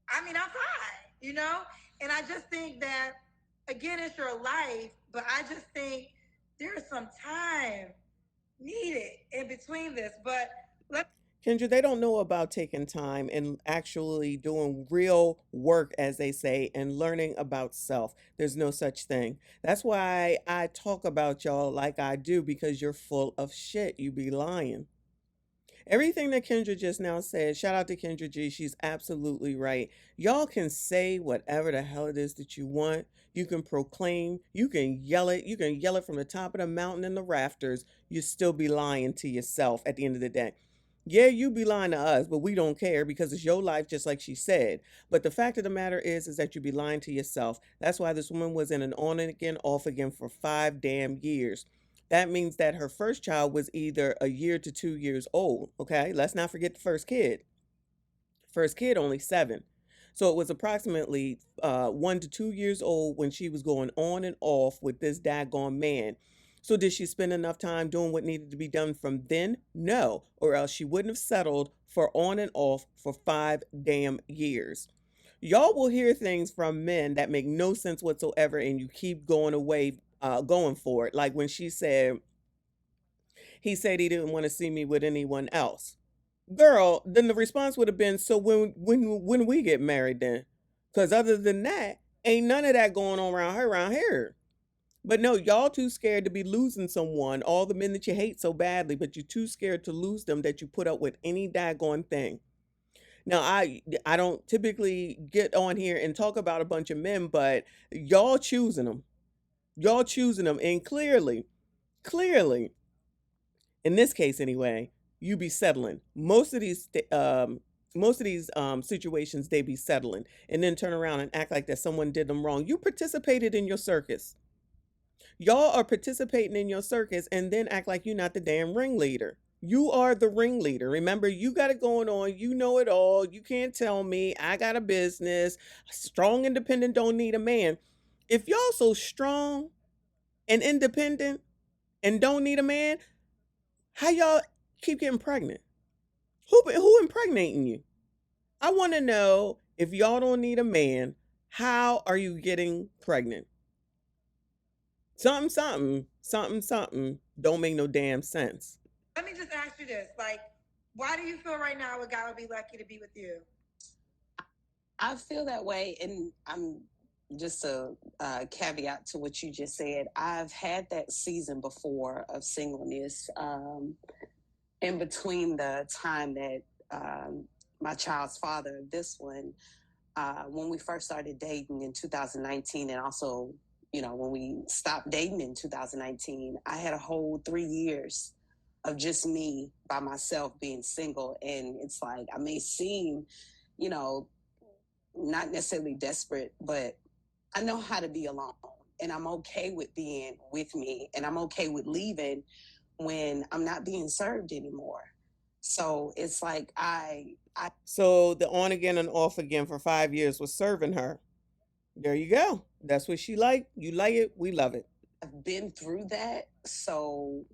I mean, I'm fine, you know? And I just think that, again, it's your life, but I just think there's some time needed in between this. But Kendra, they don't know about taking time and actually doing real work, as they say, and learning about self. There's no such thing. That's why I talk about y'all like I do, because you're full of shit. You be lying. Everything that Kendra just now said, shout out to Kendra G. She's absolutely right. Y'all can say whatever the hell it is that you want. You can proclaim, you can yell it, from the top of the mountain and the rafters. You still be lying to yourself at the end of the day. Yeah, you be lying to us, but we don't care because it's your life, just like she said. But the fact of the matter is that you be lying to yourself. That's why this woman was in an on and again, off again for 5 damn years. That means that her first child was either a year to 2 years old. Okay, let's not forget the first kid. First kid only 7. So it was approximately 1 to 2 years old when she was going on and off with this daggone man. So did she spend enough time doing what needed to be done from then? No, or else she wouldn't have settled for on and off for 5 damn years. Y'all will hear things from men that make no sense whatsoever, and you keep going away, going for it. Like when she said, he said he didn't want to see me with anyone else. Girl, then the response would have been, so when we get married then? Because other than that, ain't none of that going on around here. But no, y'all too scared to be losing someone, all the men that you hate so badly, but you're too scared to lose them that you put up with any daggone thing. Now, I don't typically get on here and talk about a bunch of men, but y'all choosing them. Y'all choosing them, and clearly, in this case anyway, you be settling. Most of these situations, they be settling and then turn around and act like that someone did them wrong. You participated in your circus. Y'all are participating in your circus and then act like you're not the damn ringleader. You are the ringleader. Remember, you got it going on. You know it all. You can't tell me. I got a business. Strong, independent, don't need a man. If y'all so strong and independent and don't need a man, how y'all keep getting pregnant? Who impregnating you? I want to know, if y'all don't need a man, how are you getting pregnant? Something don't make no damn sense. Let me just ask you this: like, why do you feel right now a guy would be lucky to be with you? I feel that way, and I'm just a caveat to what you just said. I've had that season before of singleness, in between the time that my child's father, this one, when we first started dating in 2019, and also, when we stopped dating in 2019, I had a whole 3 years of just me by myself being single. And it's like, I may seem, you know, not necessarily desperate, but I know how to be alone. And I'm okay with being with me. And I'm okay with leaving when I'm not being served anymore. So it's like So the on again and off again for 5 years was serving her. There you go. That's what she like. You like it. We love it. I've been through that. So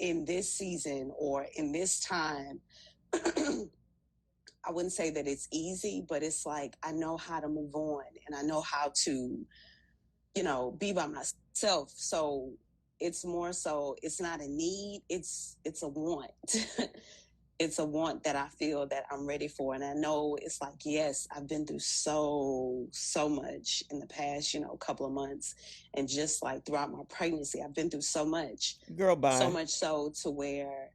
in this season or in this time, I wouldn't say that it's easy, but it's like I know how to move on and I know how to, be by myself. So it's more so it's not a need, it's a want. It's a want that I feel that I'm ready for. And I know it's like, yes, I've been through so much in the past, couple of months. And just like throughout my pregnancy, I've been through so much. Girl, bye. So much so to where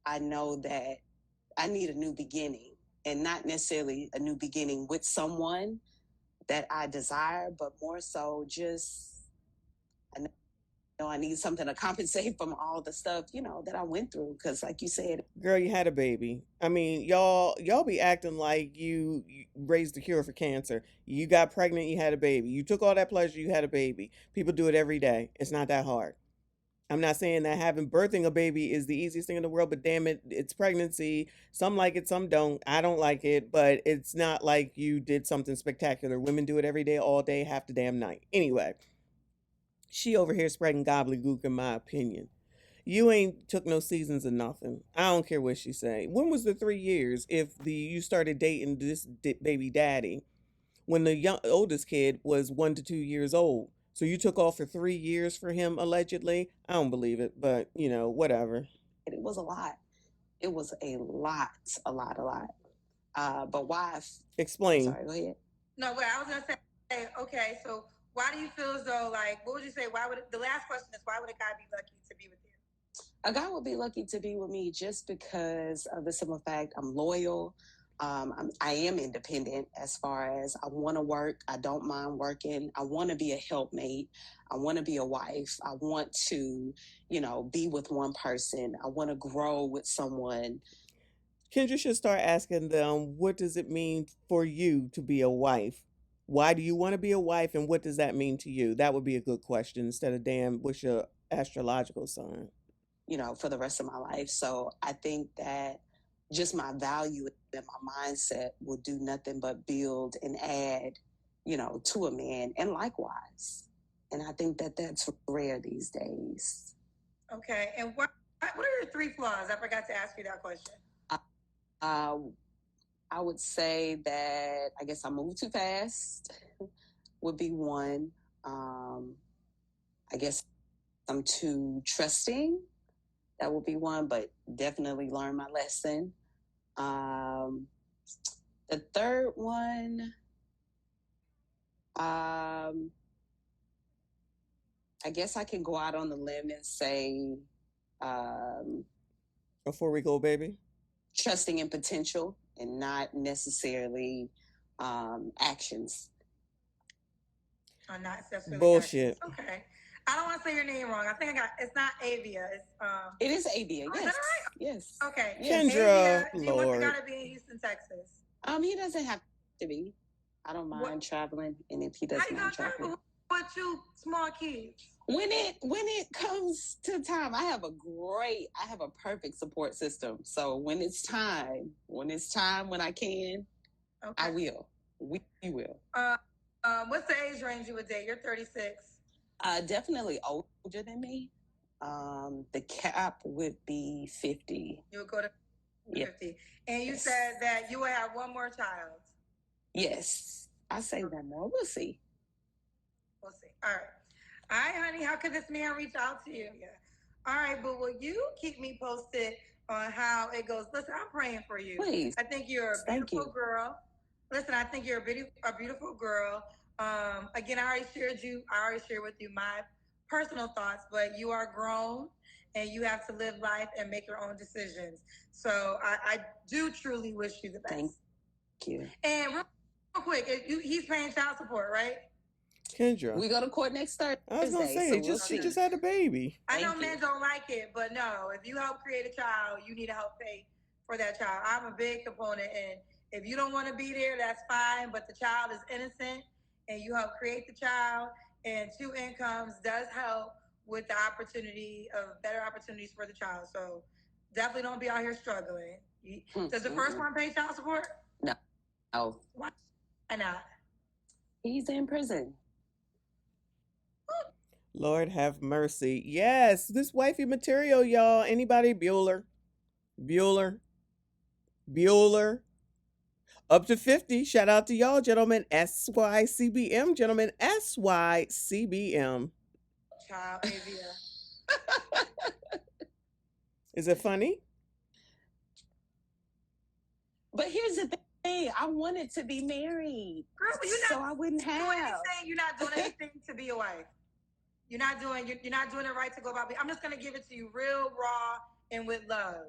I know that I need a new beginning, and not necessarily a new beginning with someone that I desire, but more so just I need something to compensate from all the stuff, that I went through. Because like you said, girl, you had a baby. I mean, y'all be acting like you raised the cure for cancer. You got pregnant, you had a baby. You took all that pleasure, you had a baby. People do it every day. It's not that hard. I'm not saying that birthing a baby is the easiest thing in the world, but damn it, it's pregnancy. Some like it, some don't. I don't like it, but it's not like you did something spectacular. Women do it every day, all day, half the damn night. Anyway, she over here spreading gobbledygook, in my opinion. You ain't took no seasons or nothing. I don't care what she say. When was the 3 years if you started dating this baby daddy when the oldest kid was 1 to 2 years old? So you took off for 3 years for him, allegedly? I don't believe it, but whatever. it was a lot. It was a lot. But why? Explain. Sorry, go ahead. No, but I was gonna say, okay, so why do you feel as though, like, what would you say? Why would the last question is why would a guy be lucky to be with you? A guy would be lucky to be with me just because of the simple fact I'm loyal. I am independent as far as I want to work. I don't mind working. I want to be a helpmate. I want to be a wife. I want to, be with one person. I want to grow with someone. Kendra should start asking them, what does it mean for you to be a wife? Why do you want to be a wife, and what does that mean to you? That would be a good question instead of, damn, what's your astrological sign? For the rest of my life. So I think that just my value and my mindset will do nothing but build and add, to a man, and likewise. And I think that that's rare these days. Okay, and what are your 3 flaws? I forgot to ask you that question. I would say that I guess I move too fast would be one. I guess I'm too trusting. That would be one, but definitely learn my lesson. The third one, I guess I can go out on the limb and say Before we go, baby? Trusting in potential and not necessarily actions. Not necessarily bullshit. Actions. Okay. I don't want to say your name wrong. I think it's not Avia. It is Avia. Oh, yes. Is that right? Yes. Okay. Kendra, Avia, do you want Lord. the guy to be in Houston, Texas? He doesn't have to be. I don't mind traveling, and if he doesn't mind traveling, with 2 small kids. When it comes to time, I have a perfect support system. So when it's time, when I can, okay. I will. We will. What's the age range you would date? You're 36. Definitely older than me. The cap would be 50. You would go to 50. And you said that you would have one more child. Yes. I say one more. We'll see. We'll see. All right. All right, honey. How could this man reach out to you? Yeah. All right, but will you keep me posted on how it goes? Listen, I'm praying for you. Please. I think you're a beautiful girl. Listen, I think you're a beautiful girl. Again, I already shared with you my personal thoughts, but you are grown and you have to live life and make your own decisions. So I do truly wish you the best. Thank you. And real quick, he's paying child support, right? Kendra. We go to court next Thursday. I was going to say, she just had a baby. I know men don't like it, but no, if you help create a child, you need to help pay for that child. I'm a big component, and if you don't want to be there, that's fine, but the child is innocent, and you help create the child, and 2 incomes does help with the opportunity of better opportunities for the child. So definitely don't be out here struggling. Does the first one pay child support? No. Oh. Why not? He's in prison. Lord have mercy. Yes, this wifey material, y'all. Anybody? Bueller. Up to 50. Shout out to y'all, gentlemen. SYCBM, gentlemen. SYCBM. Child, Avia. Is it funny? But here's the thing. I wanted to be married. Girl, but so I wouldn't have. You're not doing anything to be a wife. You're not doing it right to go about me. I'm just gonna give it to you real raw and with love.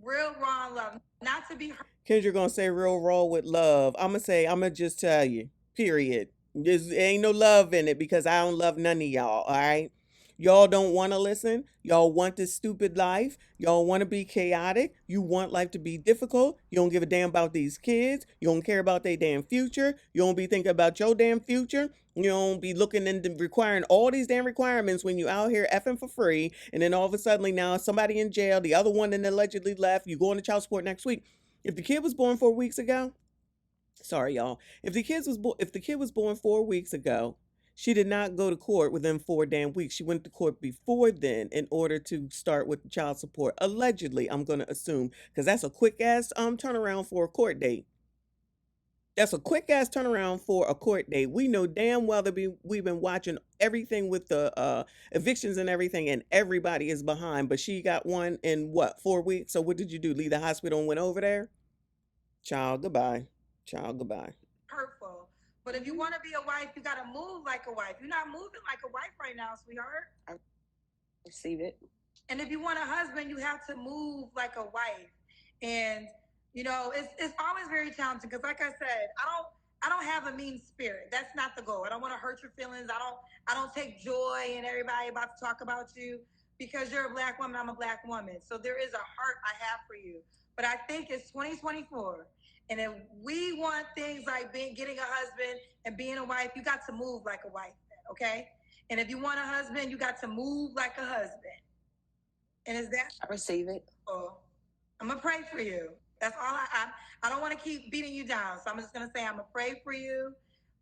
Real raw and love. Not to be hurt. Kendra gonna say real raw with love. I'm gonna just tell you, period. There ain't no love in it because I don't love none of y'all, all right? Y'all don't want to listen. Y'all want this stupid life. Y'all want to be chaotic. You want life to be difficult. You don't give a damn about these kids. You don't care about their damn future. You don't be thinking about your damn future. You don't be looking into requiring all these damn requirements when you out here effing for free. And then all of a sudden now somebody in jail, the other one that allegedly left, you going to child support next week. If the kid was born 4 weeks ago, sorry y'all. If the kid was born 4 weeks ago, she did not go to court within 4 damn weeks. She went to court before then in order to start with the child support. Allegedly, I'm going to assume, because that's a quick ass turnaround for a court date. That's a quick ass turnaround for a court date. We know damn well that we've been watching everything with the evictions and everything, and everybody is behind. But she got one in what, 4 weeks? So what did you do? Leave the hospital and went over there? Child, goodbye. Child, goodbye. Hurtful. But if you want to be a wife, you got to move like a wife. You're not moving like a wife right now, sweetheart. I receive it. And if you want a husband, you have to move like a wife. And it's always very challenging because, like I said, I don't have a mean spirit. That's not the goal. I don't want to hurt your feelings. I don't take joy in everybody about to talk about you because you're a black woman. I'm a black woman. So there is a heart I have for you. But I think it's 2024. And if we want things like getting a husband and being a wife, you got to move like a wife, okay? And if you want a husband, you got to move like a husband. And is that? I receive it. Oh, I'm gonna pray for you. That's all I don't want to keep beating you down. So I'm just gonna say I'm gonna pray for you.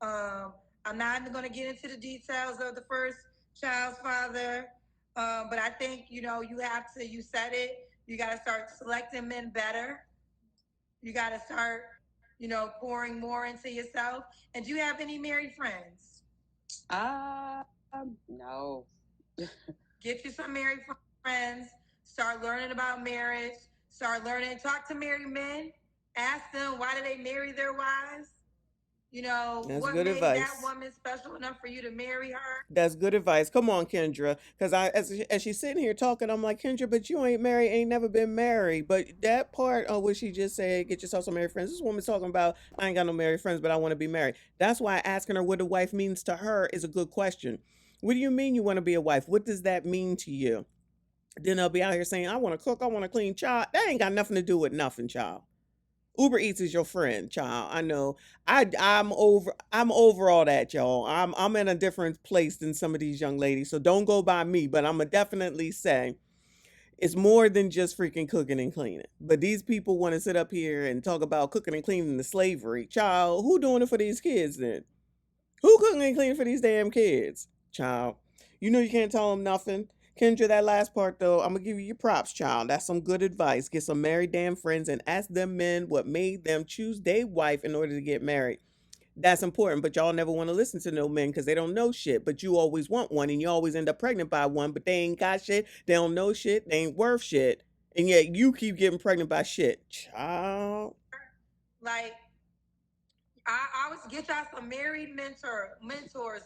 I'm not even gonna get into the details of the first child's father. But I think you said it. You gotta start selecting men better. You gotta start, pouring more into yourself. And do you have any married friends? No. Get you some married friends. Start learning about marriage. Start learning. Talk to married men. Ask them why do they marry their wives. That's what good made advice. that woman special enough for you to marry her. That's good advice. Come on, Kendra. Because as she's sitting here talking, I'm like, Kendra, but you ain't married, ain't never been married. But that part of what she just said, get yourself some married friends. This woman's talking about, I ain't got no married friends, but I want to be married. That's why asking her what a wife means to her is a good question. What do you mean you want to be a wife? What does that mean to you? Then they'll be out here saying, I want to cook, I want to clean, child. That ain't got nothing to do with nothing, child. Uber Eats is your friend, child. I know. I'm over all that, y'all. I'm in a different place than some of these young ladies. So don't go by me, but I'm gonna definitely say it's more than just freaking cooking and cleaning. But these people want to sit up here and talk about cooking and cleaning the slavery. Child, who doing it for these kids then? Who cooking and cleaning for these damn kids? Child. You know you can't tell them nothing. Kendra, that last part though, I'm gonna give you your props, child. That's some good advice. Get some married damn friends and ask them men what made them choose their wife in order to get married. That's important, but y'all never want to listen to no men because they don't know shit. But you always want one, and you always end up pregnant by one, but they ain't got shit, they don't know shit, they ain't worth shit. And yet you keep getting pregnant by shit. Child. Like, I always get y'all some married mentors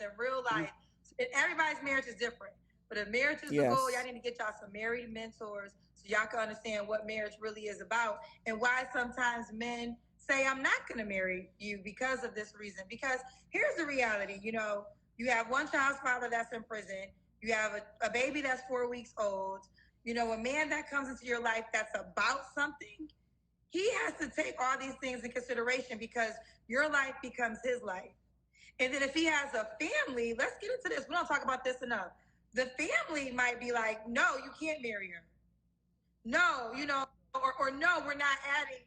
in real life. And everybody's marriage is different. But if marriage is the goal, y'all need to get y'all some married mentors so y'all can understand what marriage really is about and why sometimes men say, I'm not going to marry you because of this reason. Because here's the reality, you have one child's father that's in prison. You have a baby that's 4 weeks old. A man that comes into your life that's about something, he has to take all these things in consideration because your life becomes his life. And then if he has a family, let's get into this. We don't talk about this enough. The family might be like, no, you can't marry her. No, or no, we're not adding,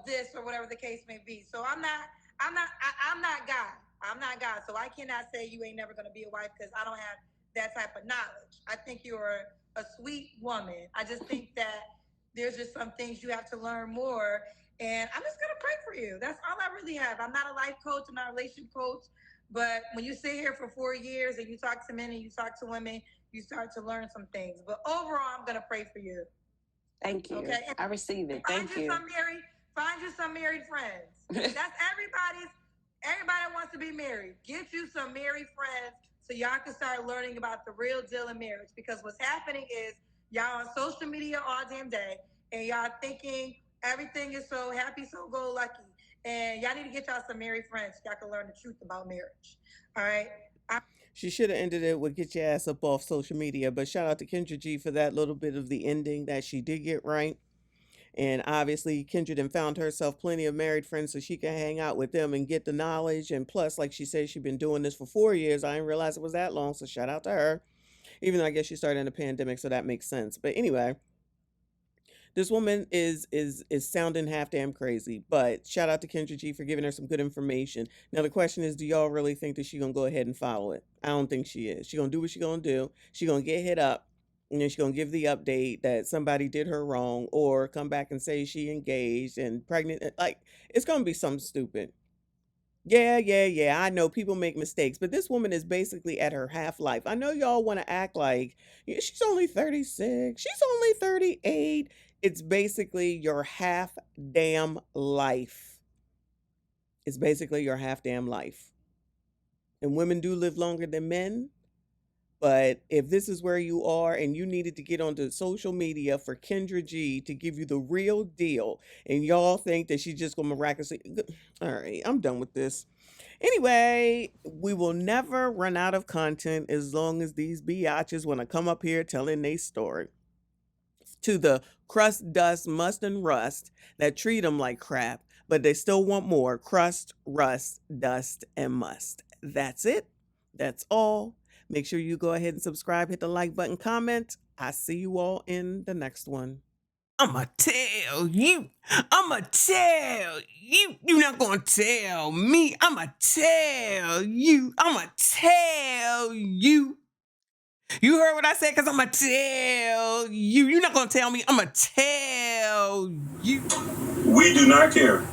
this or whatever the case may be. So I'm not God. I'm not God. So I cannot say you ain't never going to be a wife because I don't have that type of knowledge. I think you're a sweet woman. I just think that there's just some things you have to learn more. And I'm just going to pray for you. That's all I really have. I'm not a life coach. I'm not a relationship coach. But when you sit here for 4 years and you talk to men and you talk to women, you start to learn some things. But overall, I'm going to pray for you. Thank you. Okay? I receive it. Thank you. Find you some married friends. That's everybody wants to be married. Get you some married friends so y'all can start learning about the real deal in marriage. Because what's happening is y'all on social media all damn day and y'all thinking everything is so happy, so go lucky. And y'all need to get y'all some married friends so y'all can learn the truth about marriage. All right? She should have ended it with get your ass up off social media. But shout out to Kendra G for that little bit of the ending that she did get right. And obviously, Kendra then found herself plenty of married friends so she can hang out with them and get the knowledge. And plus, like she said, she's been doing this for 4 years. I didn't realize it was that long. So shout out to her. Even though I guess she started in a pandemic, so that makes sense. But anyway, this woman is sounding half damn crazy, but shout out to Kendra G for giving her some good information. Now the question is, do y'all really think that she's gonna go ahead and follow it? I don't think she is. She's gonna do what she's gonna do. She's gonna get hit up, and then she's gonna give the update that somebody did her wrong, or come back and say she engaged and pregnant. Like, it's gonna be something stupid. Yeah. I know people make mistakes, but this woman is basically at her half life. I know y'all want to act like "Yeah, she's only 36, she's only 38." It's basically your half damn life. It's basically your half damn life. And women do live longer than men. But if this is where you are and you needed to get onto social media for Kendra G to give you the real deal, and y'all think that she's just gonna miraculously, all right, I'm done with this. Anyway, we will never run out of content as long as these biatches want to come up here telling their story. To the crust, dust, must, and rust that treat them like crap, but they still want more crust, rust, dust, and must. That's it. That's all. Make sure you go ahead and subscribe, hit the like button, comment. I see you all in the next one. I'ma tell you. I'ma tell you. You're not gonna tell me. I'ma tell you. I'ma tell you. You heard what I said? Because I'ma tell you. You're not gonna tell me. I'ma tell you. We do not care.